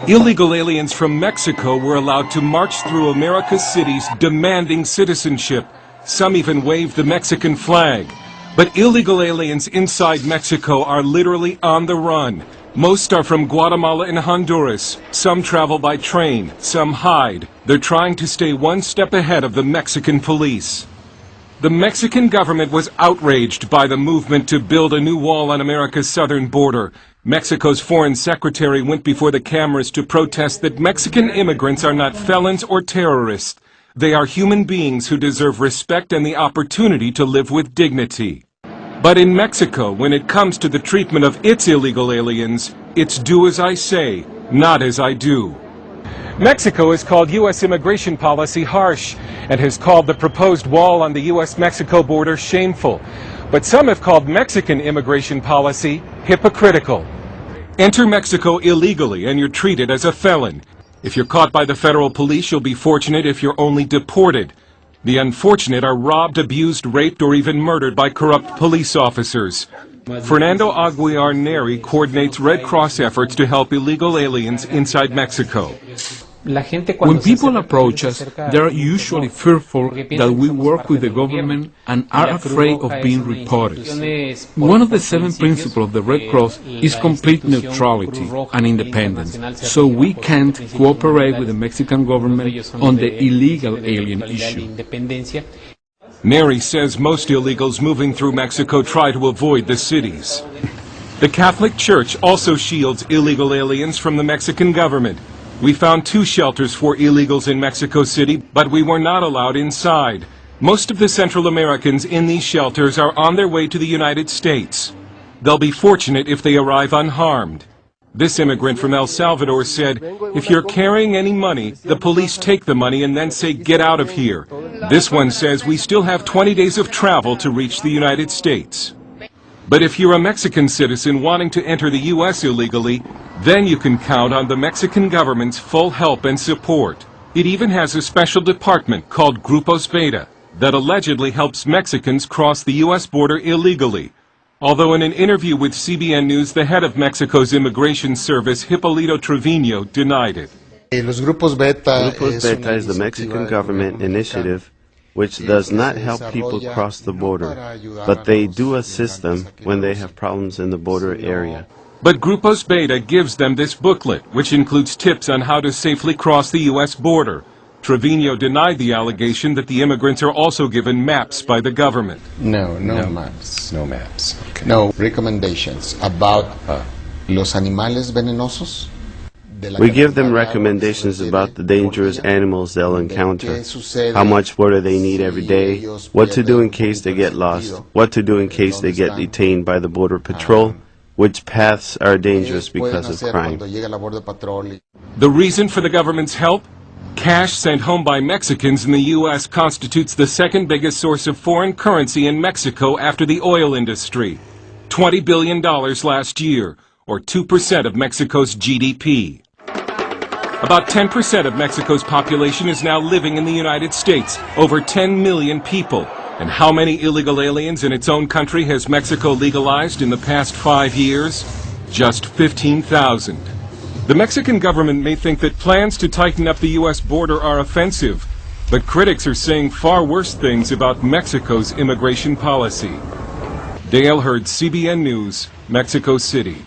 Illegal aliens from Mexico were allowed to march through America's cities demanding citizenship. Some even waved the Mexican flag. But illegal aliens inside Mexico are literally on the run. Most are from Guatemala and Honduras. Some travel by train, some hide. They're trying to stay one step ahead of the Mexican police. The Mexican government was outraged by the movement to build a new wall on America's southern border. Mexico's foreign secretary went before the cameras to protest that Mexican immigrants are not felons or terrorists. They are human beings who deserve respect and the opportunity to live with dignity. But in Mexico, when it comes to the treatment of its illegal aliens, it's do as I say, not as I do. Mexico has called U.S. immigration policy harsh and has called the proposed wall on the U.S.-Mexico border shameful. But some have called Mexican immigration policy hypocritical. Enter Mexico illegally and you're treated as a felon. If you're caught by the federal police, you'll be fortunate if you're only deported. The unfortunate are robbed, abused, raped, or even murdered by corrupt police officers. Fernando Aguiar Neri coordinates Red Cross efforts to help illegal aliens inside Mexico. When people approach us, they are usually fearful that we work with the government and are afraid of being reported. One of the 7 principles of the Red Cross is complete neutrality and independence, so we can't cooperate with the Mexican government on the illegal alien issue. Neri says most illegals moving through Mexico try to avoid the cities. The Catholic Church also shields illegal aliens from the Mexican government. We found 2 shelters for illegals in Mexico City, but we were not allowed inside. Most of the Central Americans in these shelters are on their way to the United States. They'll be fortunate if they arrive unharmed. This immigrant from El Salvador said, if you're carrying any money, the police take the money and then say, get out of here. This one says we still have 20 days of travel to reach the United States. But if you're a Mexican citizen wanting to enter the U.S. illegally, then you can count on the Mexican government's full help and support. It even has a special department called Grupos Beta that allegedly helps Mexicans cross the U.S. border illegally. Although in an interview with CBN News, the head of Mexico's immigration service, Hipólito Trevino, denied it. Grupos Beta is the Mexican government initiative which does not help people cross the border, but they do assist them when they have problems in the border area. But Grupos Beta gives them this booklet, which includes tips on how to safely cross the U.S. border. Trevino denied the allegation that the immigrants are also given maps by the government. No maps. No maps. Okay. No recommendations about los animales venenosos. We give them recommendations about the dangerous animals they'll encounter, how much water they need every day, what to do in case they get lost, what to do in case they get detained by the Border Patrol, which paths are dangerous because of crime. The reason for the government's help? Cash sent home by Mexicans in the U.S. constitutes the second biggest source of foreign currency in Mexico after the oil industry. $20 billion last year, or 2% of Mexico's GDP. About 10% of Mexico's population is now living in the United States, over 10 million people. And how many illegal aliens in its own country has Mexico legalized in the past 5 years? Just 15,000. The Mexican government may think that plans to tighten up the U.S. border are offensive, but critics are saying far worse things about Mexico's immigration policy. Dale Hurd, CBN News, Mexico City.